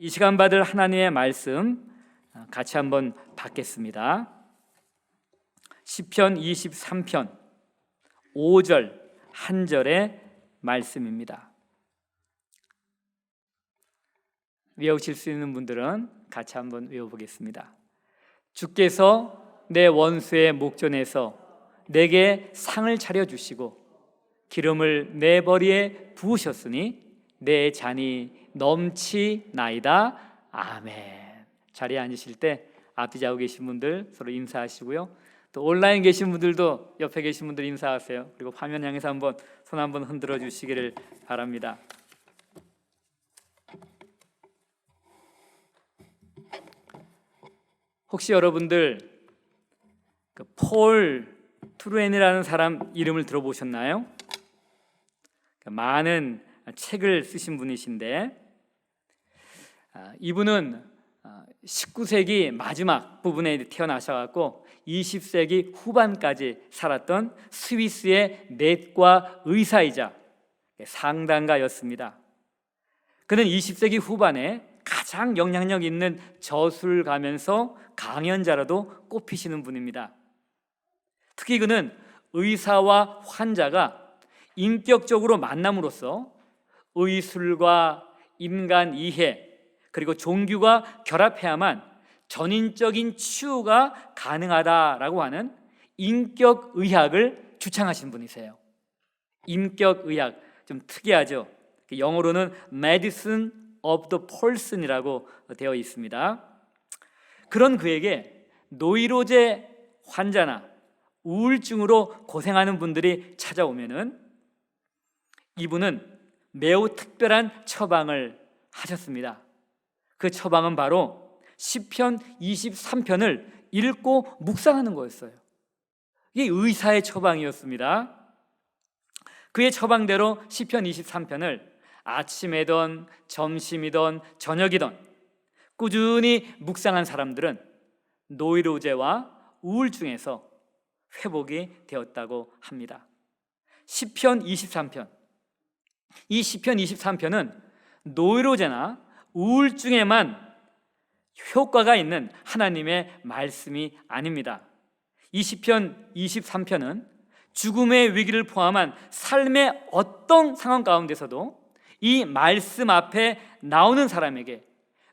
이 시간 받을 하나님의 말씀 같이 한번 받겠습니다. 시편 23편 5절 한 절의 말씀입니다. 외우실 수 있는 분들은 같이 한번 외워보겠습니다. 주께서 내 원수의 목전에서 내게 상을 차려주시고 기름을 내 머리에 부으셨으니 내 잔이 넘치나이다. 아멘. 자리에 앉으실 때 앞뒤 좌우 계신 분들 서로 인사하시고요. 또 온라인 계신 분들도 옆에 계신 분들 인사하세요. 그리고 화면 향해서 한번 손 한번 흔들어 주시기를 바랍니다. 혹시 여러분들 폴 트루엔이라는 사람 이름을 들어보셨나요? 많은 책을 쓰신 분이신데 이분은 19세기 마지막 부분에 태어나셔갖고 20세기 후반까지 살았던 스위스의 내과 의사이자 상담가였습니다. 그는 20세기 후반에 가장 영향력 있는 저술가면서 강연자로도 꼽히시는 분입니다. 특히 그는 의사와 환자가 인격적으로 만남으로써 의술과 인간 이해 그리고 종교가 결합해야만 전인적인 치유가 가능하다라고 하는 인격의학을 주창하신 분이세요. 인격의학 좀 특이하죠. 영어로는 Medicine of the Person이라고 되어 있습니다. 그런 그에게 노이로제 환자나 우울증으로 고생하는 분들이 찾아오면은 이분은 매우 특별한 처방을 하셨습니다. 그 처방은 바로 시편 23편을 읽고 묵상하는 거였어요. 이게 의사의 처방이었습니다. 그의 처방대로 시편 23편을 아침이든 점심이든 저녁이든 꾸준히 묵상한 사람들은 노이로제와 우울증에서 회복이 되었다고 합니다. 시편 23편, 이 시편 23편은 노이로제나 우울증에만 효과가 있는 하나님의 말씀이 아닙니다. 이 시편 23편은 죽음의 위기를 포함한 삶의 어떤 상황 가운데서도 이 말씀 앞에 나오는 사람에게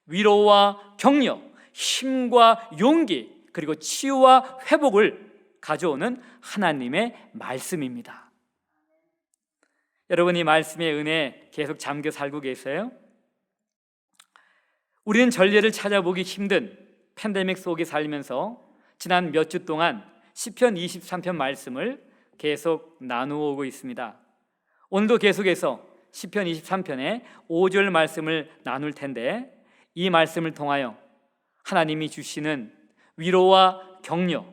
위로와 격려, 힘과 용기 그리고 치유와 회복을 가져오는 하나님의 말씀입니다. 여러분, 이 말씀의 은혜에 계속 잠겨 살고 계세요? 우리는 전례를 찾아보기 힘든 팬데믹 속에 살면서 지난 몇 주 동안 시편 23편 말씀을 계속 나누어 오고 있습니다. 오늘도 계속해서 시편 23편의 5절 말씀을 나눌 텐데 이 말씀을 통하여 하나님이 주시는 위로와 격려,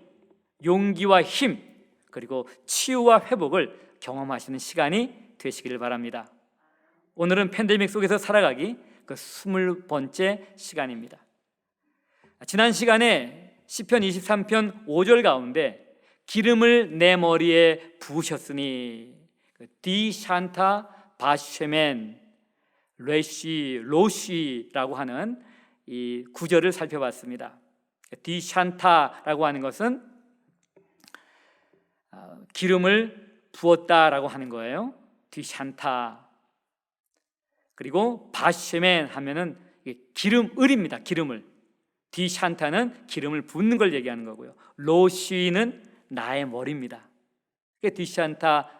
용기와 힘 그리고 치유와 회복을 경험하시는 시간이 되시기를 바랍니다. 오늘은 팬데믹 속에서 살아가기 그 20번째 시간입니다. 지난 시간에 시편 23편 5절 가운데 기름을 내 머리에 부으셨으니 디샨타 바쉐멘 레시 로시라고 하는 이 구절을 살펴봤습니다. 디샨타라고 하는 것은 기름을 부었다라고 하는 거예요. 디샨타. 그리고 바쉐멘 하면은 기름을입니다. 기름을. 디샨타는 기름을 붓는 걸 얘기하는 거고요. 로시는 나의 머리입니다. 디샨타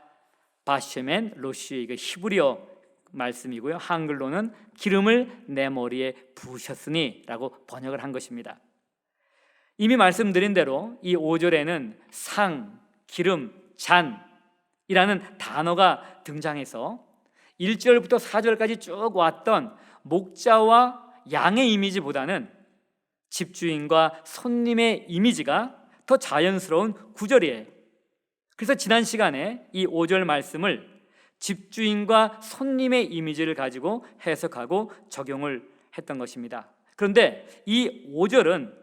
바쉐멘 로시, 이거 히브리어 말씀이고요. 한글로는 기름을 내 머리에 부으셨으니 라고 번역을 한 것입니다. 이미 말씀드린 대로 이 5절에는 상, 기름, 잔이라는 단어가 등장해서 1절부터 4절까지 쭉 왔던 목자와 양의 이미지보다는 집주인과 손님의 이미지가 더 자연스러운 구절이에요. 그래서 지난 시간에 이 5절 말씀을 집주인과 손님의 이미지를 가지고 해석하고 적용을 했던 것입니다. 그런데 이 5절은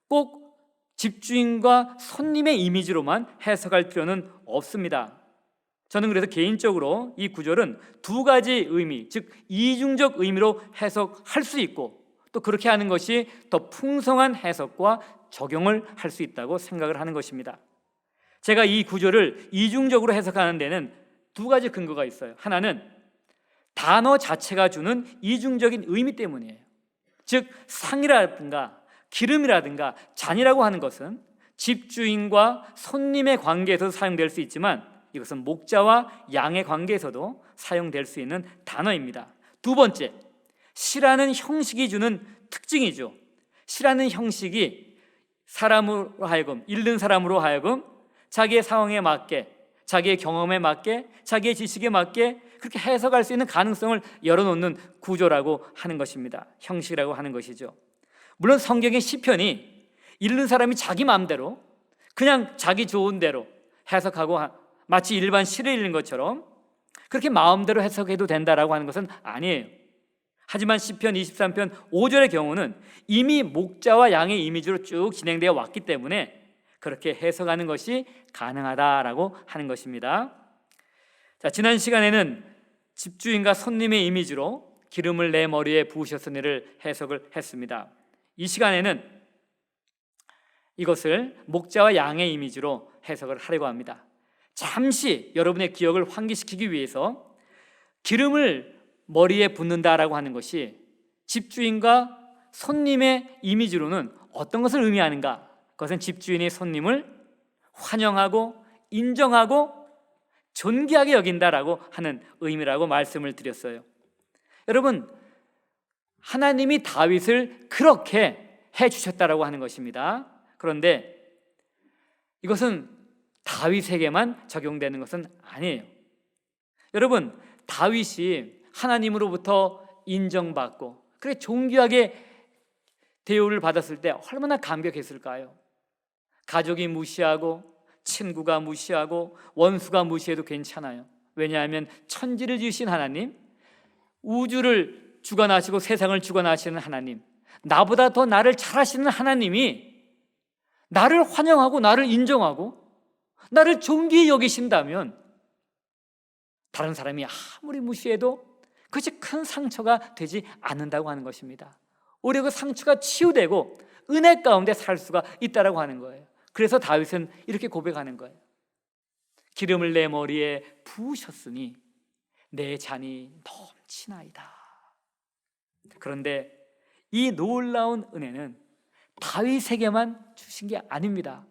꼭 집주인과 손님의 이미지로만 해석할 필요는 없습니다. 저는 그래서 개인적으로 이 구절은 두 가지 의미, 즉 이중적 의미로 해석할 수 있고 또 그렇게 하는 것이 더 풍성한 해석과 적용을 할 수 있다고 생각을 하는 것입니다. 제가 이 구절을 이중적으로 해석하는 데는 두 가지 근거가 있어요. 하나는 단어 자체가 주는 이중적인 의미 때문이에요. 즉 상이라든가 기름이라든가 잔이라고 하는 것은 집주인과 손님의 관계에서 사용될 수 있지만 이것은 목자와 양의 관계에서도 사용될 수 있는 단어입니다. 두 번째, 시라는 형식이 주는 특징이죠. 시라는 형식이 사람으로 하여금, 읽는 사람으로 하여금 자기의 상황에 맞게, 자기의 경험에 맞게, 자기의 지식에 맞게 그렇게 해석할 수 있는 가능성을 열어놓는 구조라고 하는 것입니다. 형식이라고 하는 것이죠. 물론 성경의 시편이 읽는 사람이 자기 마음대로 그냥 자기 좋은 대로 해석하고 마치 일반 시를 읽는 것처럼 그렇게 마음대로 해석해도 된다라고 하는 것은 아니에요. 하지만 시편 23편 5절의 경우는 이미 목자와 양의 이미지로 쭉 진행되어 왔기 때문에 그렇게 해석하는 것이 가능하다라고 하는 것입니다. 자, 지난 시간에는 집주인과 손님의 이미지로 기름을 내 머리에 부으셨으니를 해석을 했습니다. 이 시간에는 이것을 목자와 양의 이미지로 해석을 하려고 합니다. 잠시 여러분의 기억을 환기시키기 위해서 기름을 머리에 붓는다라고 하는 것이 집주인과 손님의 이미지로는 어떤 것을 의미하는가? 그것은 집주인이 손님을 환영하고 인정하고 존귀하게 여긴다라고 하는 의미라고 말씀을 드렸어요. 여러분, 하나님이 다윗을 그렇게 해주셨다라고 하는 것입니다. 그런데 이것은 다윗에게만 적용되는 것은 아니에요. 여러분, 다윗이 하나님으로부터 인정받고 그렇게 존귀하게 대우를 받았을 때 얼마나 감격했을까요? 가족이 무시하고 친구가 무시하고 원수가 무시해도 괜찮아요. 왜냐하면 천지를 지으신 하나님, 우주를 주관하시고 세상을 주관하시는 하나님, 나보다 더 나를 잘 아시는 하나님이 나를 환영하고 나를 인정하고 나를 존귀히 여기신다면 다른 사람이 아무리 무시해도 그것이 큰 상처가 되지 않는다고 하는 것입니다. 오히려 그 상처가 치유되고 은혜 가운데 살 수가 있다라고 하는 거예요. 그래서 다윗은 이렇게 고백하는 거예요. 기름을 내 머리에 부으셨으니 내 잔이 넘치나이다. 그런데 이 놀라운 은혜는 다윗에게만 주신 게 아닙니다.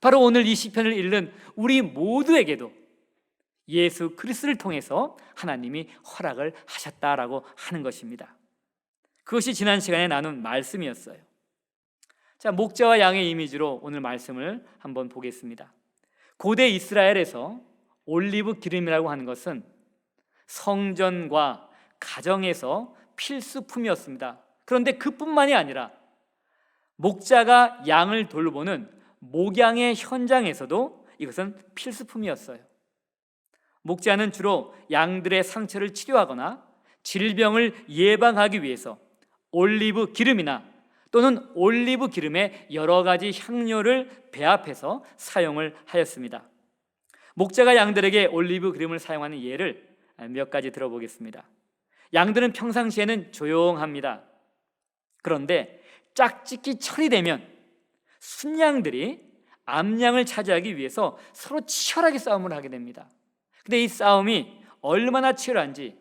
바로 오늘 이 시편을 읽는 우리 모두에게도 예수 그리스도를 통해서 하나님이 허락을 하셨다라고 하는 것입니다. 그것이 지난 시간에 나눈 말씀이었어요. 자, 목자와 양의 이미지로 오늘 말씀을 한번 보겠습니다. 고대 이스라엘에서 올리브 기름이라고 하는 것은 성전과 가정에서 필수품이었습니다. 그런데 그뿐만이 아니라 목자가 양을 돌보는 목양의 현장에서도 이것은 필수품이었어요. 목자는 주로 양들의 상처를 치료하거나 질병을 예방하기 위해서 올리브 기름이나 또는 올리브 기름의 여러 가지 향료를 배합해서 사용을 하였습니다. 목자가 양들에게 올리브 기름을 사용하는 예를 몇 가지 들어보겠습니다. 양들은 평상시에는 조용합니다. 그런데 짝짓기 철이 되면 순양들이 암양을 차지하기 위해서 서로 치열하게 싸움을 하게 됩니다. 근데 이 싸움이 얼마나 치열한지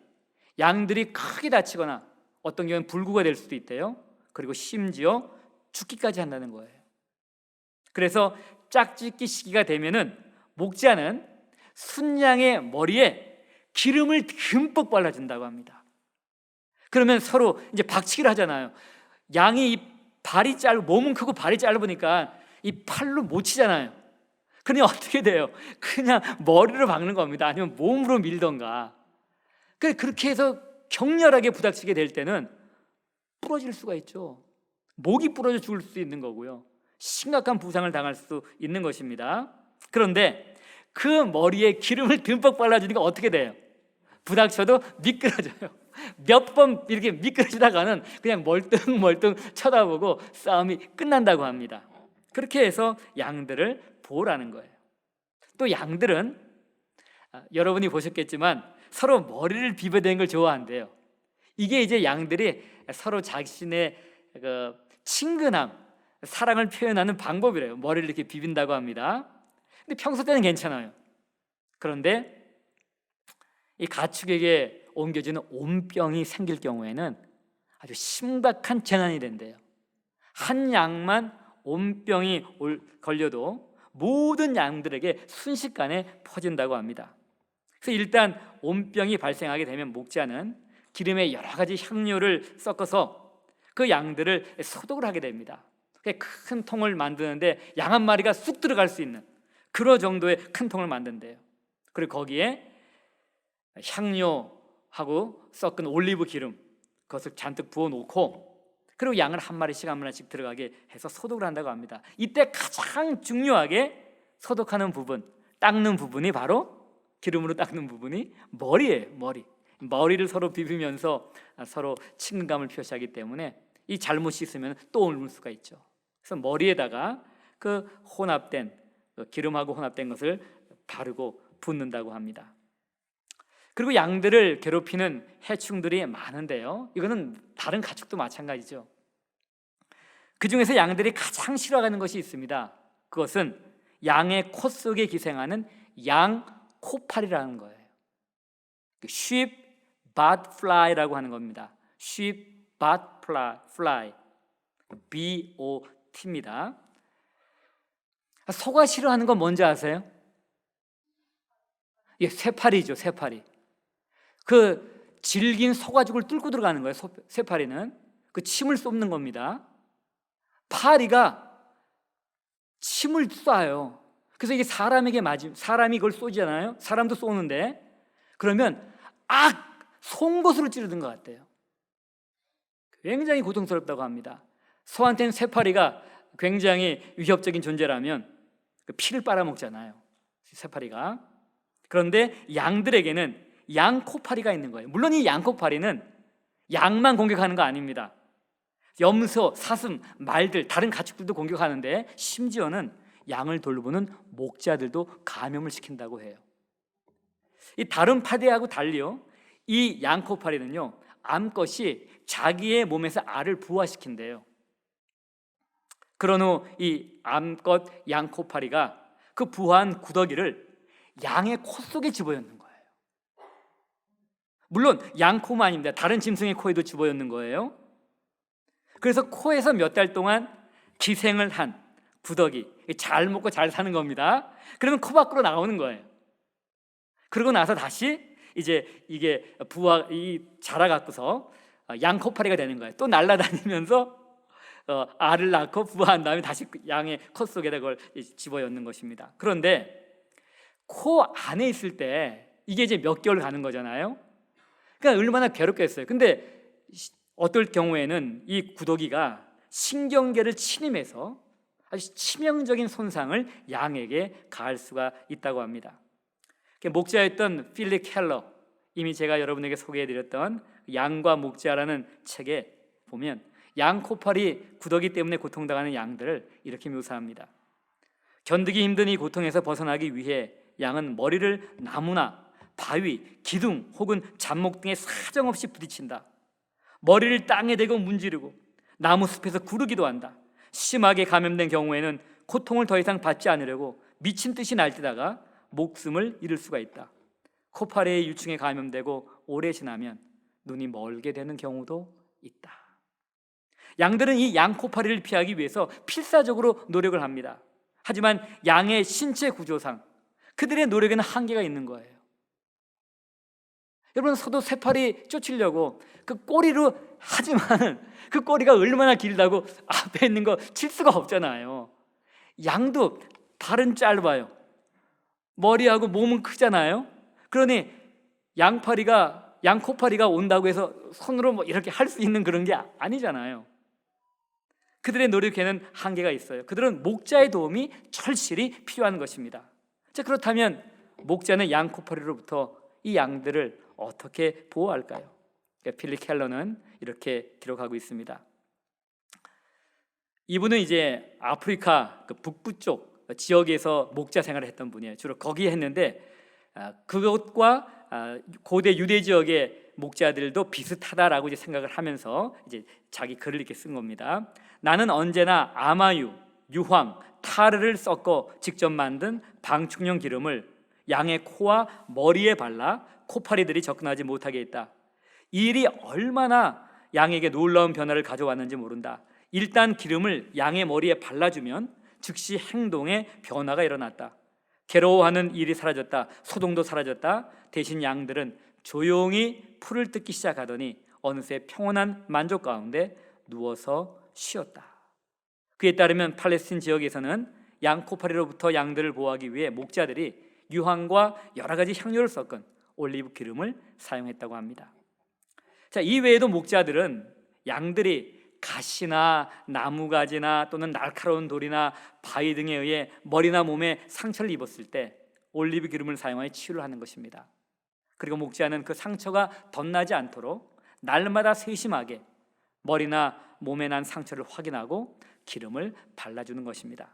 양들이 크게 다치거나 어떤 경우는 불구가 될 수도 있대요. 그리고 심지어 죽기까지 한다는 거예요. 그래서 짝짓기 시기가 되면은 목자는 순양의 머리에 기름을 듬뿍 발라준다고 합니다. 그러면 서로 이제 박치기를 하잖아요. 양이 이 발이 짧고 몸은 크고 발이 짧으니까 이 팔로 못 치잖아요. 그러니 어떻게 돼요? 그냥 머리로 박는 겁니다. 아니면 몸으로 밀던가. 그렇게 해서 격렬하게 부닥치게 될 때는 부러질 수가 있죠. 목이 부러져 죽을 수 있는 거고요. 심각한 부상을 당할 수 있는 것입니다. 그런데 그 머리에 기름을 듬뿍 발라주니까 어떻게 돼요? 부닥쳐도 미끄러져요. 몇 번 이렇게 미끄러지다가는 그냥 멀뚱멀뚱 쳐다보고 싸움이 끝난다고 합니다. 그렇게 해서 양들을 보호라는 거예요. 또 양들은 여러분이 보셨겠지만 서로 머리를 비벼대는 걸 좋아한대요. 이게 이제 양들이 서로 자신의 그 친근함, 사랑을 표현하는 방법이래요. 머리를 이렇게 비빈다고 합니다. 근데 평소 때는 괜찮아요. 그런데 이 가축에게 옮겨지는 온병이 생길 경우에는 아주 심각한 재난이 된대요. 한 양만 온병이 걸려도 모든 양들에게 순식간에 퍼진다고 합니다. 그래서 일단 온병이 발생하게 되면 목자는 기름에 여러 가지 향료를 섞어서 그 양들을 소독을 하게 됩니다. 큰 통을 만드는데 양 한 마리가 쑥 들어갈 수 있는 그런 정도의 큰 통을 만든대요. 그리고 거기에 향료하고 섞은 올리브 기름 그것을 잔뜩 부어놓고 그리고 양을 한 마리씩 들어가게 해서 소독을 한다고 합니다. 이때 가장 중요하게 소독하는 부분, 닦는 부분이 바로 기름으로 닦는 부분이 머리예요. 머리를 서로 비비면서 서로 친근감을 표시하기 때문에 이 잘못 씻으면 또 옮을 수가 있죠. 그래서 머리에다가 그 혼합된 기름하고 혼합된 것을 바르고 붓는다고 합니다. 그리고 양들을 괴롭히는 해충들이 많은데요, 이거는 다른 가축도 마찬가지죠. 그 중에서 양들이 가장 싫어하는 것이 있습니다. 그것은 양의 코 속에 기생하는 양 코파리라는 거예요. sheep bud fly라고 하는 겁니다. sheep bud fly, BOT입니다. 소가 싫어하는 건 뭔지 아세요? 예, 쇠파리죠. 쇠파리. 그 질긴 소가죽을 뚫고 들어가는 거예요. 쇠파리는 그 침을 쏟는 겁니다. 파리가 침을 쏴요. 그래서 이게 사람에게 맞으면 사람이 그걸 쏘잖아요. 사람도 쏘는데 그러면 송곳으로 찌르는 것 같아요. 굉장히 고통스럽다고 합니다. 소한테는 쇠파리가 굉장히 위협적인 존재라면 피를 빨아먹잖아요, 쇠파리가. 그런데 양들에게는 양코파리가 있는 거예요. 물론 이 양코파리는 양만 공격하는 거 아닙니다. 염소, 사슴, 말들, 다른 가축들도 공격하는데 심지어는 양을 돌보는 목자들도 감염을 시킨다고 해요. 이 다른 파리하고 달리요, 이 양코파리는요, 암컷이 자기의 몸에서 알을 부화시킨대요. 그런 후 이 암컷 양코파리가 그 부화한 구더기를 양의 코 속에 집어넣는 거예요. 물론 양코만 아닙니다. 다른 짐승의 코에도 집어넣는 거예요. 그래서 코에서 몇 달 동안 기생을 한 구더기, 잘 먹고 잘 사는 겁니다. 그러면 코 밖으로 나오는 거예요. 그러고 나서 다시 이제 이게 자라갖고서 양코파리가 되는 거예요. 또 날아다니면서 알을 낳고 부화한 다음에 다시 양의 코 속에다 그걸 집어넣는 것입니다. 그런데 코 안에 있을 때 이게 이제 몇 개월 가는 거잖아요. 그러니까 얼마나 괴롭겠어요. 근데 어떨 경우에는 이 구더기가 신경계를 침입해서 아주 치명적인 손상을 양에게 가할 수가 있다고 합니다. 목자였던 필립 켈러, 이미 제가 여러분에게 소개해드렸던 양과 목자라는 책에 보면 양코파리 구더기 때문에 고통당하는 양들을 이렇게 묘사합니다. 견디기 힘든 이 고통에서 벗어나기 위해 양은 머리를 나무나 바위, 기둥 혹은 잡목 등에 사정없이 부딪힌다. 머리를 땅에 대고 문지르고 나무 숲에서 구르기도 한다. 심하게 감염된 경우에는 고통을 더 이상 받지 않으려고 미친 듯이 날뛰다가 목숨을 잃을 수가 있다. 코파리의 유충에 감염되고 오래 지나면 눈이 멀게 되는 경우도 있다. 양들은 이 양코파리를 피하기 위해서 필사적으로 노력을 합니다. 하지만 양의 신체 구조상 그들의 노력에는 한계가 있는 거예요. 여러분, 서도 쇠파리 쫓으려고 그 꼬리로 하지만 그 꼬리가 얼마나 길다고 앞에 있는 거 칠 수가 없잖아요. 양도 발은 짧아요. 머리하고 몸은 크잖아요. 그러니 양코파리가 온다고 해서 손으로 뭐 이렇게 할 수 있는 그런 게 아니잖아요. 그들의 노력에는 한계가 있어요. 그들은 목자의 도움이 절실히 필요한 것입니다. 자, 그렇다면 목자는 양코파리로부터 이 양들을 어떻게 보호할까요? 필립 켈러는 이렇게 기록하고 있습니다. 이분은 이제 아프리카 그 북부 쪽 지역에서 목자 생활을 했던 분이에요. 주로 거기에 했는데 그것과 고대 유대 지역의 목자들도 비슷하다라고 이제 생각을 하면서 이제 자기 글을 이렇게 쓴 겁니다. 나는 언제나 아마유, 유황, 타르를 섞어 직접 만든 방충용 기름을 양의 코와 머리에 발라 코파리들이 접근하지 못하게 했다. 이 일이 얼마나 양에게 놀라운 변화를 가져왔는지 모른다. 일단 기름을 양의 머리에 발라주면 즉시 행동에 변화가 일어났다. 괴로워하는 일이 사라졌다. 소동도 사라졌다. 대신 양들은 조용히 풀을 뜯기 시작하더니 어느새 평온한 만족 가운데 누워서 쉬었다. 그에 따르면 팔레스틴 지역에서는 양 코파리로부터 양들을 보호하기 위해 목자들이 유황과 여러 가지 향료를 섞은 올리브 기름을 사용했다고 합니다. 자, 이 외에도 목자들은 양들이 가시나 나무가지나 또는 날카로운 돌이나 바위 등에 의해 머리나 몸에 상처를 입었을 때 올리브 기름을 사용하여 치유를 하는 것입니다. 그리고 목자는 그 상처가 덧나지 않도록 날마다 세심하게 머리나 몸에 난 상처를 확인하고 기름을 발라주는 것입니다.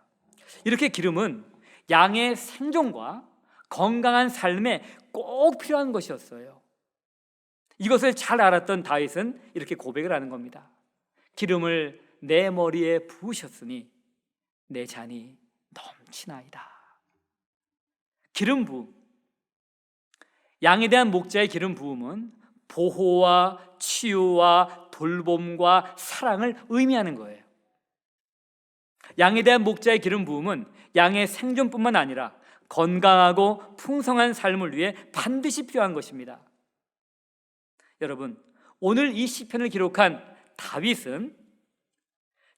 이렇게 기름은 양의 생존과 건강한 삶에 꼭 필요한 것이었어요. 이것을 잘 알았던 다윗은 이렇게 고백을 하는 겁니다. 기름을 내 머리에 부으셨으니 내 잔이 넘치나이다. 기름 부음, 양에 대한 목자의 기름 부음은 보호와 치유와 돌봄과 사랑을 의미하는 거예요. 양에 대한 목자의 기름 부음은 양의 생존뿐만 아니라 건강하고 풍성한 삶을 위해 반드시 필요한 것입니다. 여러분, 오늘 이 시편을 기록한 다윗은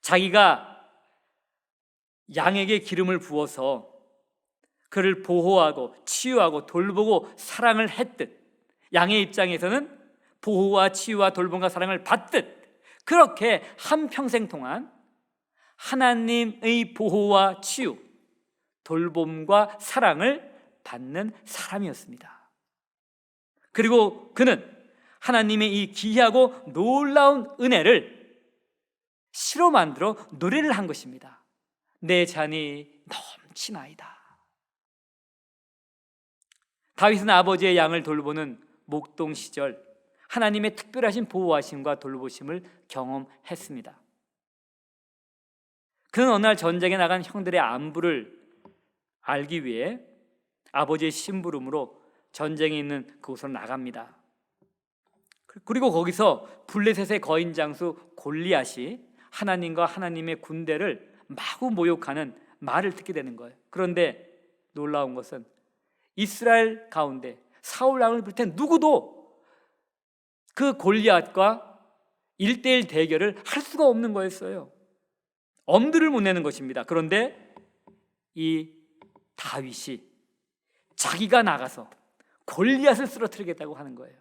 자기가 양에게 기름을 부어서 그를 보호하고 치유하고 돌보고 사랑을 했듯, 양의 입장에서는 보호와 치유와 돌봄과 사랑을 받듯 그렇게 한평생 동안 하나님의 보호와 치유, 돌봄과 사랑을 받는 사람이었습니다. 그리고 그는 하나님의 이 기이하고 놀라운 은혜를 시로 만들어 노래를 한 것입니다. 내 잔이 넘치나이다. 다윗은 아버지의 양을 돌보는 목동 시절 하나님의 특별하신 보호하심과 돌보심을 경험했습니다. 그는 어느 날 전쟁에 나간 형들의 안부를 알기 위해 아버지의 심부름으로 전쟁에 있는 그곳으로 나갑니다. 그리고 거기서 블레셋의 거인 장수 골리앗이 하나님과 하나님의 군대를 마구 모욕하는 말을 듣게 되는 거예요. 그런데 놀라운 것은 이스라엘 가운데 사울 왕을 비롯한 누구도 그 골리앗과 1대1 대결을 할 수가 없는 거였어요. 엄두를 못 내는 것입니다. 그런데 이 다윗이 자기가 나가서 골리앗을 쓰러뜨리겠다고 하는 거예요.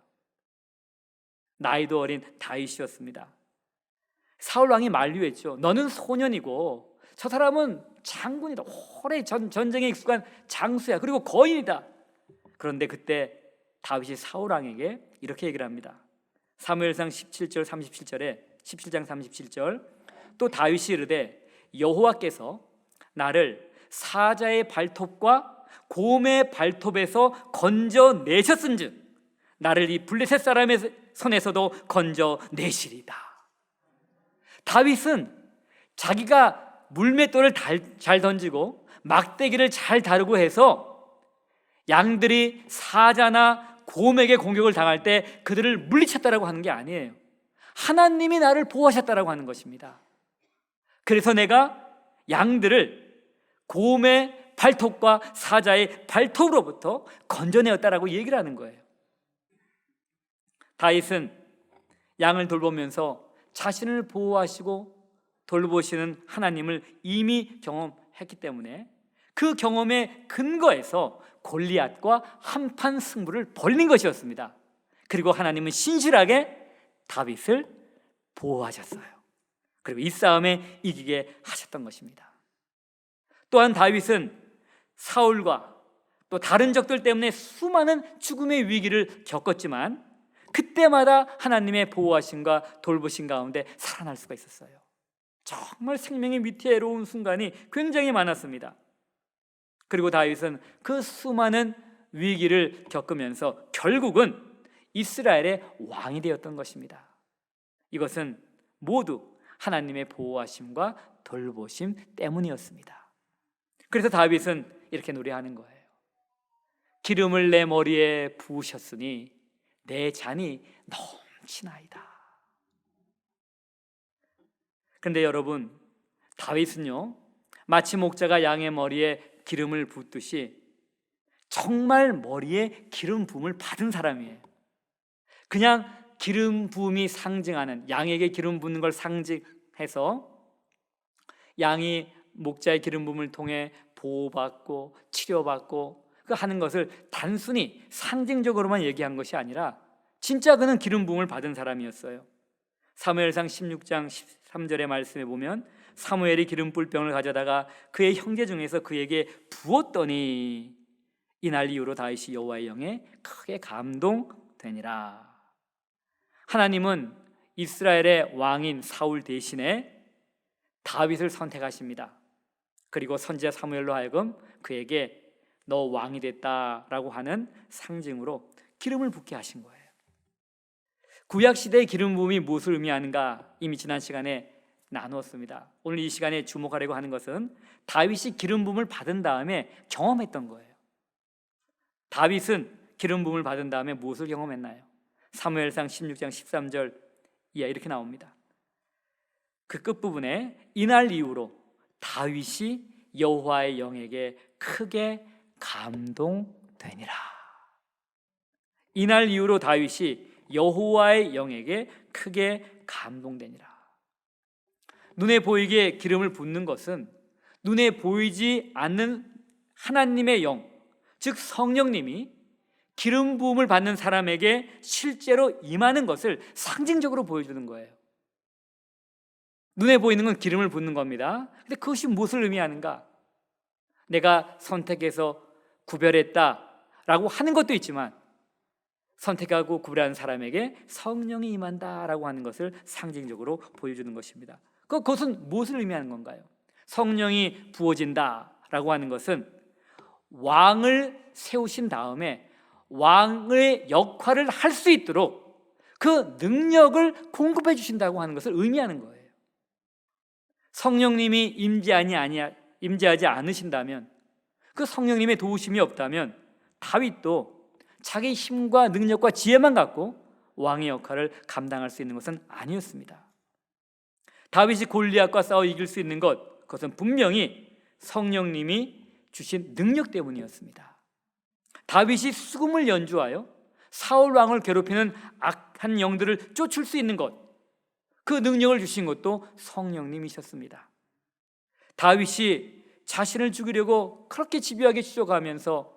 나이도 어린 다윗이었습니다. 사울 왕이 만류했죠. 너는 소년이고 저 사람은 장군이다. 오래 전쟁에 익숙한 장수야. 그리고 거인이다. 그런데 그때 다윗이 사울 왕에게 이렇게 얘기를 합니다. 사무엘상 17절 37절에 17장 37절 또 다윗이 이르되 여호와께서 나를 사자의 발톱과 곰의 발톱에서 건져내셨은즉 나를 이 블레셋 사람의 손에서도 건져내시리다. 다윗은 자기가 물맷돌을 잘 던지고 막대기를 잘 다루고 해서 양들이 사자나 곰에게 공격을 당할 때 그들을 물리쳤다라고 하는 게 아니에요. 하나님이 나를 보호하셨다라고 하는 것입니다. 그래서 내가 양들을 곰의 발톱과 사자의 발톱으로부터 건져내었다라고 얘기를 하는 거예요. 다윗은 양을 돌보면서 자신을 보호하시고 돌보시는 하나님을 이미 경험했기 때문에 그 경험의 근거에서 골리앗과 한판 승부를 벌린 것이었습니다. 그리고 하나님은 신실하게 다윗을 보호하셨어요. 그리고 이 싸움에 이기게 하셨던 것입니다. 또한 다윗은 사울과 또 다른 적들 때문에 수많은 죽음의 위기를 겪었지만 그때마다 하나님의 보호하심과 돌보심 가운데 살아날 수가 있었어요. 정말 생명의 위태로운 순간이 굉장히 많았습니다. 그리고 다윗은 그 수많은 위기를 겪으면서 결국은 이스라엘의 왕이 되었던 것입니다. 이것은 모두 하나님의 보호하심과 돌보심 때문이었습니다. 그래서 다윗은 이렇게 노래하는 거예요. 기름을 내 머리에 부으셨으니 내 잔이 넘치나이다. 그런데 여러분, 다윗은요, 마치 목자가 양의 머리에 기름을 붓듯이 정말 머리에 기름 부음을 받은 사람이에요. 그냥 기름 부음이 상징하는, 양에게 기름 붓는 걸 상징해서 양이 목자의 기름 부음을 통해 보호받고 치료받고 그 하는 것을 단순히 상징적으로만 얘기한 것이 아니라 진짜 그는 기름 부음을 받은 사람이었어요. 사무엘상 16장 13절의 말씀에 보면 사무엘이 기름 뿔병을 가져다가 그의 형제 중에서 그에게 부었더니 이날 이후로 다윗이 여호와의 영에 크게 감동되니라. 하나님은 이스라엘의 왕인 사울 대신에 다윗을 선택하십니다. 그리고 선지자 사무엘로 하여금 그에게 너 왕이 됐다라고 하는 상징으로 기름을 붓게 하신 거예요. 구약시대의 기름 부음이 무엇을 의미하는가 이미 지난 시간에 나누었습니다. 오늘 이 시간에 주목하려고 하는 것은 다윗이 기름 부음을 받은 다음에 경험했던 거예요. 다윗은 기름 부음을 받은 다음에 무엇을 경험했나요? 사무엘상 16장 13절 이하 이렇게 나옵니다. 그 끝부분에 이날 이후로 다윗이 여호와의 영에게 크게 감동되니라. 이날 이후로 다윗이 여호와의 영에게 크게 감동되니라. 눈에 보이게 기름을 붓는 것은 눈에 보이지 않는 하나님의 영, 즉 성령님이 기름 부음을 받는 사람에게 실제로 임하는 것을 상징적으로 보여주는 거예요. 눈에 보이는 건 기름을 붓는 겁니다. 근데 그것이 무엇을 의미하는가? 내가 선택해서 구별했다라고 하는 것도 있지만 선택하고 구별한 사람에게 성령이 임한다라고 하는 것을 상징적으로 보여주는 것입니다. 그것은 무엇을 의미하는 건가요? 성령이 부어진다라고 하는 것은 왕을 세우신 다음에 왕의 역할을 할 수 있도록 그 능력을 공급해 주신다고 하는 것을 의미하는 거예요. 성령님이 임재하지 않으신다면, 그 성령님의 도우심이 없다면 다윗도 자기 힘과 능력과 지혜만 갖고 왕의 역할을 감당할 수 있는 것은 아니었습니다. 다윗이 골리앗과 싸워 이길 수 있는 것, 그것은 분명히 성령님이 주신 능력 때문이었습니다. 다윗이 수금을 연주하여 사울 왕을 괴롭히는 악한 영들을 쫓을 수 있는 것, 그 능력을 주신 것도 성령님이셨습니다. 다윗이 자신을 죽이려고 그렇게 집요하게 추적하면서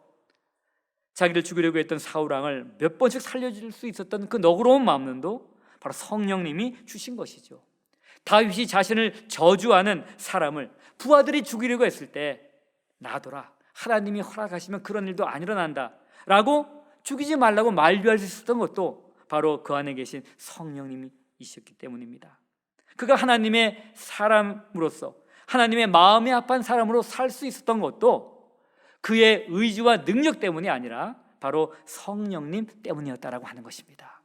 자기를 죽이려고 했던 사울 왕을 몇 번씩 살려줄 수 있었던 그 너그러운 마음도 바로 성령님이 주신 것이죠. 다윗이 자신을 저주하는 사람을 부하들이 죽이려고 했을 때 놔둬라, 하나님이 허락하시면 그런 일도 안 일어난다 라고 죽이지 말라고 만류할 수 있었던 것도 바로 그 안에 계신 성령님이셨기 때문입니다. 그가 하나님의 사람으로서, 하나님의 마음에 합한 사람으로 살 수 있었던 것도 그의 의지와 능력 때문이 아니라 바로 성령님 때문이었다라고 하는 것입니다.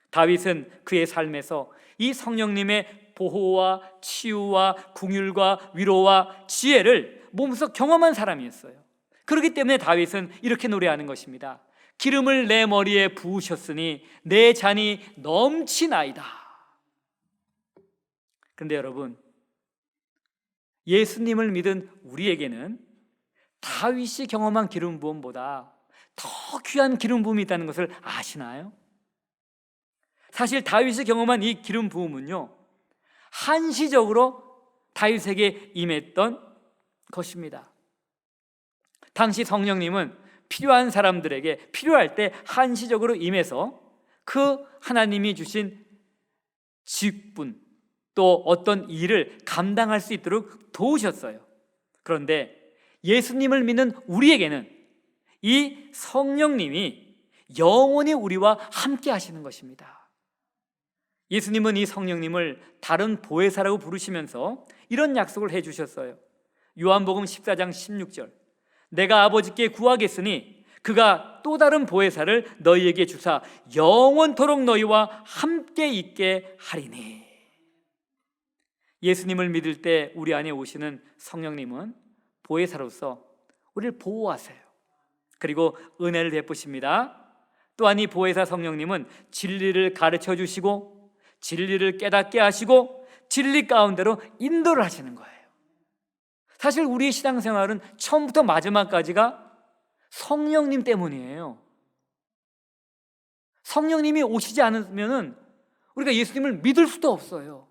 다윗은 그의 삶에서 이 성령님의 보호와 치유와 긍휼과 위로와 지혜를 몸소 경험한 사람이었어요. 그렇기 때문에 다윗은 이렇게 노래하는 것입니다. 기름을 내 머리에 부으셨으니 내 잔이 넘치나이다. 그런데 여러분, 예수님을 믿은 우리에게는 다윗이 경험한 기름 부음보다 더 귀한 기름 부음이 있다는 것을 아시나요? 사실 다윗이 경험한 이 기름 부음은요, 한시적으로 다윗에게 임했던 것입니다. 당시 성령님은 필요한 사람들에게 필요할 때 한시적으로 임해서 그 하나님이 주신 직분 또 어떤 일을 감당할 수 있도록 도우셨어요. 그런데 예수님을 믿는 우리에게는 이 성령님이 영원히 우리와 함께 하시는 것입니다. 예수님은 이 성령님을 다른 보혜사라고 부르시면서 이런 약속을 해주셨어요. 요한복음 14장 16절, 내가 아버지께 구하겠으니 그가 또 다른 보혜사를 너희에게 주사 영원토록 너희와 함께 있게 하리니. 예수님을 믿을 때 우리 안에 오시는 성령님은 보혜사로서 우리를 보호하세요. 그리고 은혜를 베푸십니다. 또한 이 보혜사 성령님은 진리를 가르쳐 주시고 진리를 깨닫게 하시고 진리 가운데로 인도를 하시는 거예요. 사실 우리의 신앙생활은 처음부터 마지막까지가 성령님 때문이에요. 성령님이 오시지 않으면 우리가 예수님을 믿을 수도 없어요.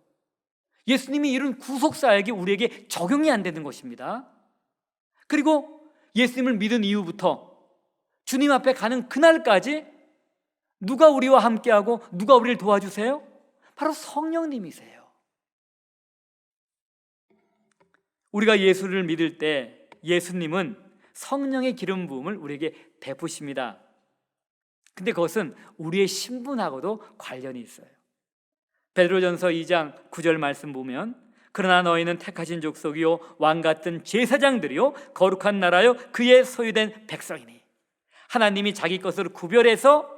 예수님이 이룬 구속사역이 우리에게 적용이 안 되는 것입니다. 그리고 예수님을 믿은 이후부터 주님 앞에 가는 그날까지 누가 우리와 함께하고 누가 우리를 도와주세요? 바로 성령님이세요. 우리가 예수를 믿을 때 예수님은 성령의 기름 부음을 우리에게 베푸십니다. 근데 그것은 우리의 신분하고도 관련이 있어요. 베드로전서 2장 9절 말씀 보면 그러나 너희는 택하신 족속이요 왕 같은 제사장들이요 거룩한 나라요 그의 소유된 백성이니. 하나님이 자기 것을 구별해서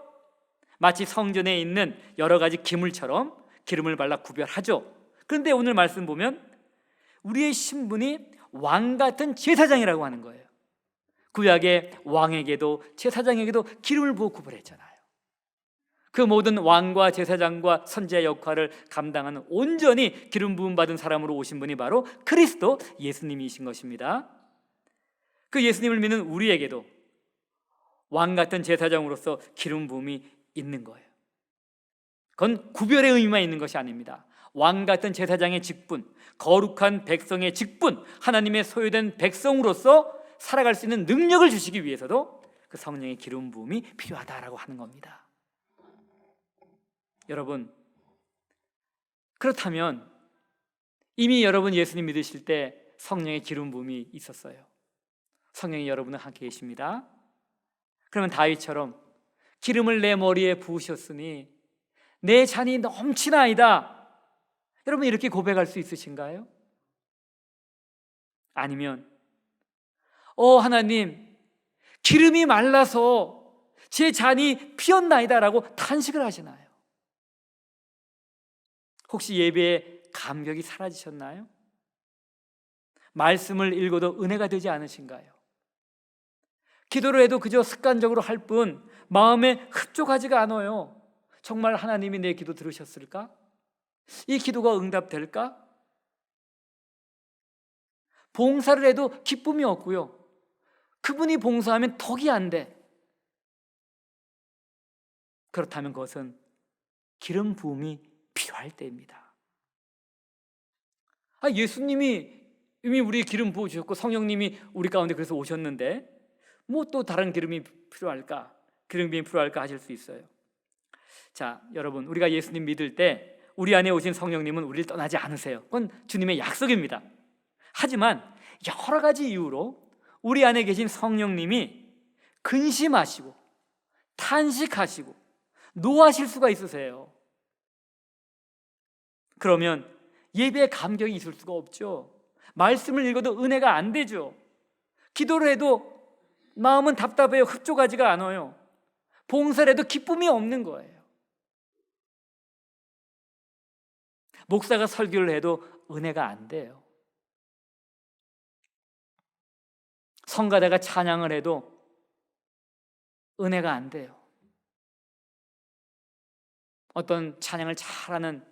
마치 성전에 있는 여러 가지 기물처럼 기름을 발라 구별하죠. 그런데 오늘 말씀 보면 우리의 신분이 왕 같은 제사장이라고 하는 거예요. 구약의 왕에게도 제사장에게도 기름을 부어 구별했잖아요. 그 모든 왕과 제사장과 선지자 역할을 감당하는 온전히 기름 부음 받은 사람으로 오신 분이 바로 그리스도 예수님이신 것입니다. 그 예수님을 믿는 우리에게도 왕 같은 제사장으로서 기름 부음이 있는 거예요. 그건 구별의 의미만 있는 것이 아닙니다. 왕 같은 제사장의 직분, 거룩한 백성의 직분, 하나님의 소유된 백성으로서 살아갈 수 있는 능력을 주시기 위해서도 그 성령의 기름 부음이 필요하다라고 하는 겁니다. 여러분, 그렇다면 이미 여러분 예수님 믿으실 때 성령의 기름 부음이 있었어요. 성령이 여러분과 함께 계십니다. 그러면 다윗처럼 기름을 내 머리에 부으셨으니 내 잔이 넘치나이다. 여러분 이렇게 고백할 수 있으신가요? 아니면 하나님 기름이 말라서 제 잔이 피었나이다 라고 탄식을 하시나요? 혹시 예배에 감격이 사라지셨나요? 말씀을 읽어도 은혜가 되지 않으신가요? 기도를 해도 그저 습관적으로 할 뿐 마음에 흡족하지가 않아요. 정말 하나님이 내 기도 들으셨을까? 이 기도가 응답될까? 봉사를 해도 기쁨이 없고요. 그분이 봉사하면 덕이 안 돼. 그렇다면 그것은 기름 부음이 필요할 때입니다. 예수님이 이미 우리의 기름 부어주셨고 성령님이 우리 가운데 그래서 오셨는데 뭐 또 다른 기름이 필요할까? 기름이 필요할까 하실 수 있어요. 자, 여러분 우리가 예수님 믿을 때 우리 안에 오신 성령님은 우리를 떠나지 않으세요. 그건 주님의 약속입니다. 하지만 여러 가지 이유로 우리 안에 계신 성령님이 근심하시고 탄식하시고 노하실 수가 있으세요. 그러면 예배에 감격이 있을 수가 없죠. 말씀을 읽어도 은혜가 안 되죠. 기도를 해도 마음은 답답해요. 흡족하지가 않아요. 봉사를 해도 기쁨이 없는 거예요. 목사가 설교를 해도 은혜가 안 돼요. 성가대가 찬양을 해도 은혜가 안 돼요. 어떤 찬양을 잘하는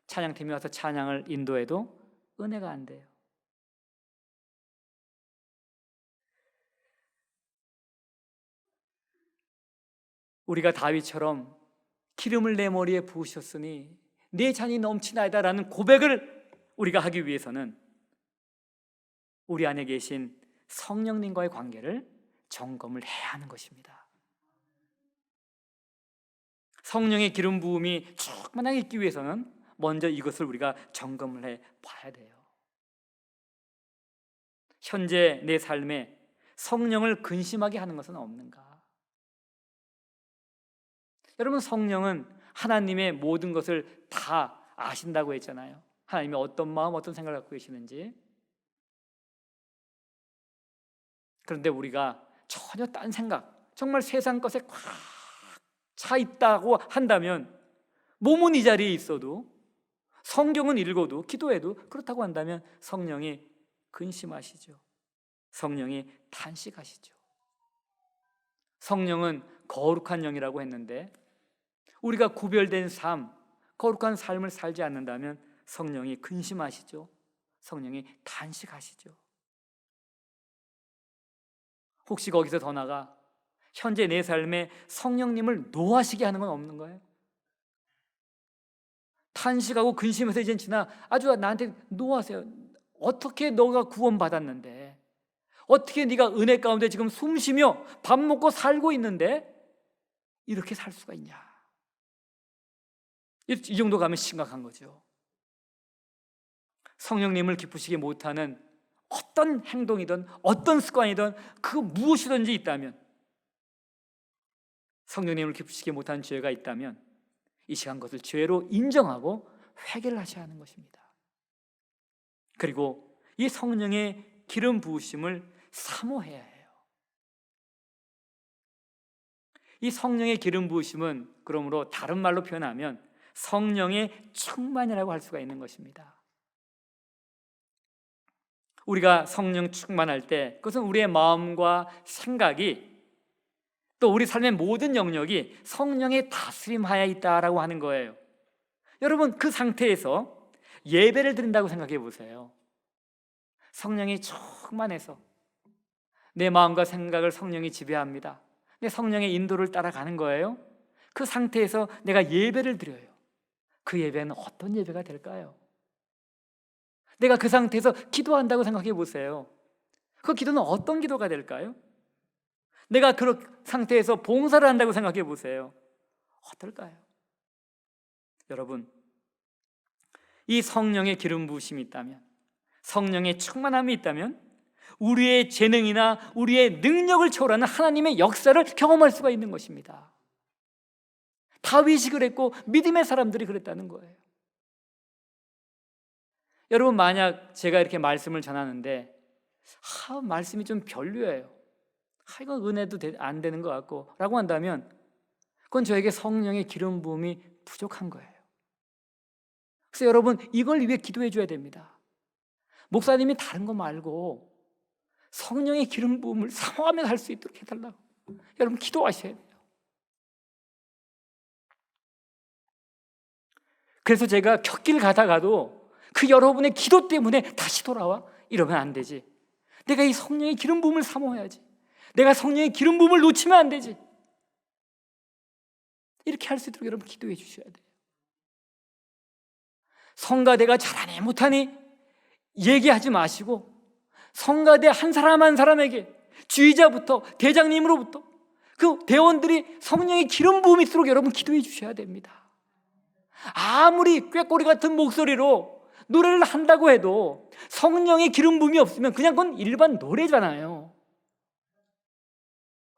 찬양팀이 와서 찬양을 인도해도 은혜가 안 돼요. 우리가 다윗처럼 기름을 내 머리에 부으셨으니 내 잔이 넘치나이다 라는 고백을 우리가 하기 위해서는 우리 안에 계신 성령님과의 관계를 점검을 해야 하는 것입니다. 성령의 기름 부음이 충만하게 있기 위해서는 먼저 이것을 우리가 점검을 해 봐야 돼요. 현재 내 삶에 성령을 근심하게 하는 것은 없는가? 여러분 성령은 하나님의 모든 것을 다 아신다고 했잖아요. 하나님이 어떤 마음 어떤 생각을 갖고 계시는지. 그런데 우리가 전혀 딴 생각, 정말 세상 것에 꽉 차 있다고 한다면, 몸은 이 자리에 있어도, 성경은 읽어도, 기도해도 그렇다고 한다면 성령이 근심하시죠. 성령이 탄식하시죠. 성령은 거룩한 영이라고 했는데, 우리가 구별된 삶, 거룩한 삶을 살지 않는다면 성령이 근심하시죠. 성령이 탄식하시죠. 혹시 거기서 더 나아가 현재 내 삶에 성령님을 노하시게 하는 건 없는 거예요? 탄식하고 근심해서 이젠 지나 아주 나한테 노하세요. 어떻게 너가 구원받았는데, 어떻게 네가 은혜 가운데 지금 숨쉬며 밥 먹고 살고 있는데 이렇게 살 수가 있냐? 이 정도 가면 심각한 거죠. 성령님을 기쁘시게 못하는 어떤 행동이든 어떤 습관이든 그 무엇이든지 있다면, 성령님을 기쁘시게 못하는 죄가 있다면 이 시간 것을 죄로 인정하고 회개를 하셔야 하는 것입니다. 그리고 이 성령의 기름 부으심을 사모해야 해요. 이 성령의 기름 부으심은 그러므로 다른 말로 표현하면 성령의 충만이라고 할 수가 있는 것입니다. 우리가 성령 충만할 때 그것은 우리의 마음과 생각이, 또 우리 삶의 모든 영역이 성령의 다스림하에 있다라고 하는 거예요. 여러분, 그 상태에서 예배를 드린다고 생각해 보세요. 성령이 충만해서 내 마음과 생각을 성령이 지배합니다. 내 성령의 인도를 따라가는 거예요. 그 상태에서 내가 예배를 드려요. 그 예배는 어떤 예배가 될까요? 내가 그 상태에서 기도한다고 생각해 보세요. 그 기도는 어떤 기도가 될까요? 내가 그 상태에서 봉사를 한다고 생각해 보세요. 어떨까요? 여러분, 이 성령의 기름 부으심이 있다면, 성령의 충만함이 있다면 우리의 재능이나 우리의 능력을 초월하는 하나님의 역사를 경험할 수가 있는 것입니다. 다윗이 그랬고 믿음의 사람들이 그랬다는 거예요. 여러분, 만약 제가 이렇게 말씀을 전하는데 말씀이 좀 별로예요, 이건 은혜도 안 되는 것 같고 라고 한다면 그건 저에게 성령의 기름 부음이 부족한 거예요. 그래서 여러분, 이걸 위해 기도해 줘야 됩니다. 목사님이 다른 거 말고 성령의 기름 부음을 사모하며 할 수 있도록 해달라고 여러분 기도하셔야 돼요. 그래서 제가 곁길 가다가도 그 여러분의 기도 때문에 다시 돌아와? 이러면 안 되지. 내가 이 성령의 기름 부음을 사모해야지. 내가 성령의 기름 부음을 놓치면 안 되지. 이렇게 할 수 있도록 여러분 기도해 주셔야 돼요. 성가대가 잘하니 못하니 얘기하지 마시고, 성가대 한 사람 한 사람에게, 주의자부터 대장님으로부터 그 대원들이 성령의 기름 부음이 있도록 여러분 기도해 주셔야 됩니다. 아무리 꾀꼬리 같은 목소리로 노래를 한다고 해도 성령의 기름 부음이 없으면 그냥 그건 일반 노래잖아요.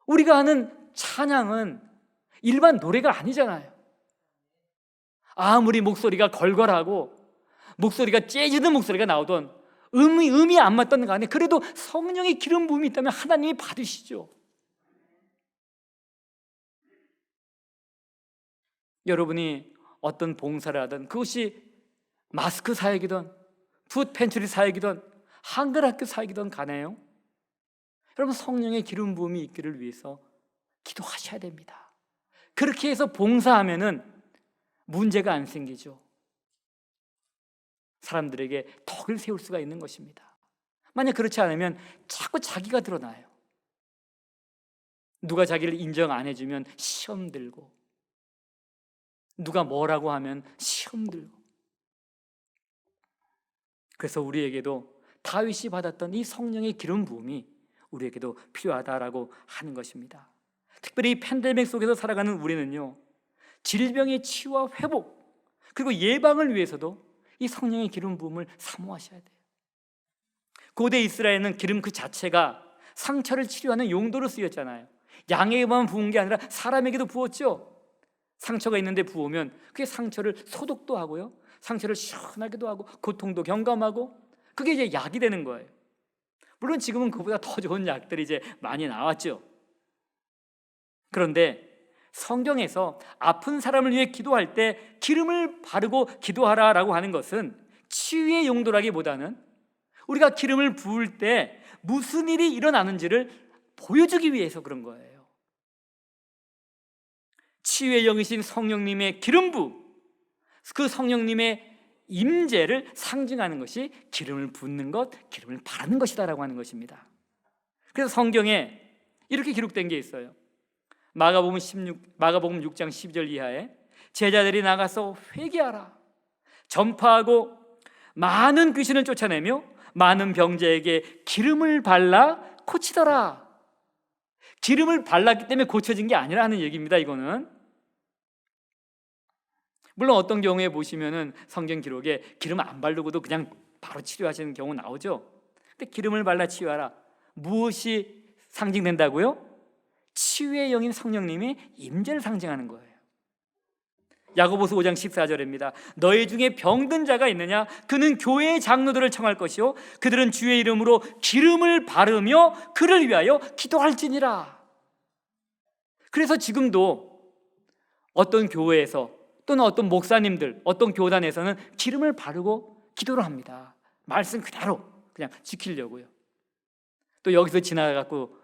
우리가 하는 찬양은 일반 노래가 아니잖아요. 아무리 목소리가 걸걸하고 목소리가 째지는 목소리가 나오던 음이 안 맞던 간에 그래도 성령의 기름 부음이 있다면 하나님이 받으시죠. 여러분이 어떤 봉사를 하든, 그것이 마스크 사역이든 푸드팬트리 사역이든 한글학교 사역이든 간에요, 여러분 성령의 기름 부음이 있기를 위해서 기도하셔야 됩니다. 그렇게 해서 봉사하면은 문제가 안 생기죠. 사람들에게 덕을 세울 수가 있는 것입니다. 만약 그렇지 않으면 자꾸 자기가 드러나요. 누가 자기를 인정 안 해주면 시험 들고, 누가 뭐라고 하면 시험 들고. 그래서 우리에게도 다윗이 받았던 이 성령의 기름 부음이 우리에게도 필요하다라고 하는 것입니다. 특별히 이 팬데믹 속에서 살아가는 우리는요, 질병의 치유와 회복 그리고 예방을 위해서도 이 성령의 기름 부음을 사모하셔야 돼요. 고대 이스라엘은 기름 그 자체가 상처를 치료하는 용도로 쓰였잖아요. 양에게만 부은 게 아니라 사람에게도 부었죠. 상처가 있는데 부으면 그게 상처를 소독도 하고요, 상처를 시원하게도 하고 고통도 경감하고, 그게 이제 약이 되는 거예요. 물론 지금은 그보다 더 좋은 약들이 이제 많이 나왔죠. 그런데 성경에서 아픈 사람을 위해 기도할 때 기름을 바르고 기도하라라고 하는 것은 치유의 용도라기보다는 우리가 기름을 부을 때 무슨 일이 일어나는지를 보여주기 위해서 그런 거예요. 치유의 영이신 성령님의 기름 부음, 그 성령님의 임재를 상징하는 것이 기름을 붓는 것, 기름을 바르는 것이다라고 하는 것입니다. 그래서 성경에 이렇게 기록된 게 있어요. 마가복음 6장 12절 이하에 제자들이 나가서 회개하라, 전파하고 많은 귀신을 쫓아내며 많은 병자에게 기름을 발라 고치더라. 기름을 발랐기 때문에 고쳐진 게 아니라는 얘기입니다. 이거는 물론 어떤 경우에 보시면은 성경 기록에 기름 안 바르고도 그냥 바로 치료하시는 경우 나오죠. 근데 기름을 발라 치유하라, 무엇이 상징된다고요? 치유의 영인 성령님이 임재를 상징하는 거예요. 야고보서 5장 14절입니다. 너희 중에 병든 자가 있느냐? 그는 교회의 장로들을 청할 것이요 그들은 주의 이름으로 기름을 바르며 그를 위하여 기도할지니라. 그래서 지금도 어떤 교회에서 또는 어떤 목사님들, 어떤 교단에서는 기름을 바르고 기도를 합니다. 말씀 그대로 그냥 지키려고요. 또 여기서 지나가고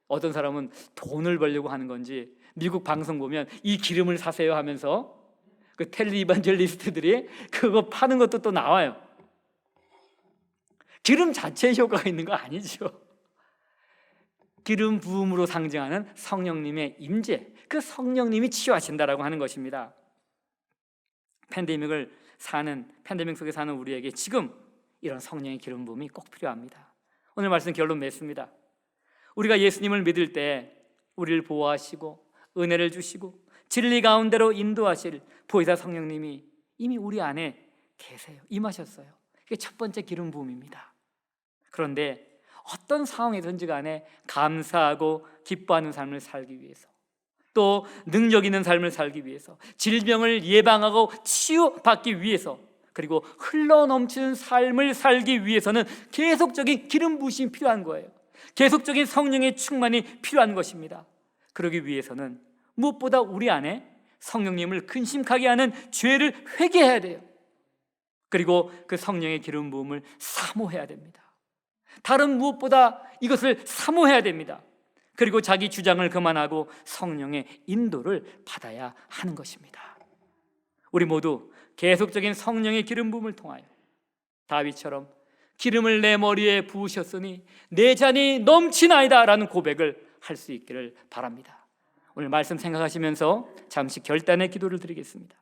어떤 사람은 돈을 벌려고 하는 건지 미국 방송 보면 이 기름을 사세요 하면서 그 텔리 이반젤리스트들이 그거 파는 것도 또 나와요. 기름 자체에 효과가 있는 거 아니죠. 기름 부음으로 상징하는 성령님의 임재, 그 성령님이 치유하신다라고 하는 것입니다. 팬데믹 속에 사는 우리에게 지금 이런 성령의 기름 부음이 꼭 필요합니다. 오늘 말씀 결론 맺습니다. 우리가 예수님을 믿을 때 우리를 보호하시고 은혜를 주시고 진리 가운데로 인도하실 보혜사 성령님이 이미 우리 안에 계세요. 임하셨어요. 이게 첫 번째 기름 부음입니다. 그런데 어떤 상황이든지 간에 감사하고 기뻐하는 삶을 살기 위해서, 또 능력 있는 삶을 살기 위해서, 질병을 예방하고 치유받기 위해서, 그리고 흘러넘치는 삶을 살기 위해서는 계속적인 기름 부으심이 필요한 거예요. 계속적인 성령의 충만이 필요한 것입니다. 그러기 위해서는 무엇보다 우리 안에 성령님을 근심하게 하는 죄를 회개해야 돼요. 그리고 그 성령의 기름 부음을 사모해야 됩니다. 다른 무엇보다 이것을 사모해야 됩니다. 그리고 자기 주장을 그만하고 성령의 인도를 받아야 하는 것입니다. 우리 모두 계속적인 성령의 기름 부음을 통하여 다윗처럼 기름을 내 머리에 부으셨으니 내 잔이 넘치나이다 라는 고백을 할 수 있기를 바랍니다. 오늘 말씀 생각하시면서 잠시 결단의 기도를 드리겠습니다.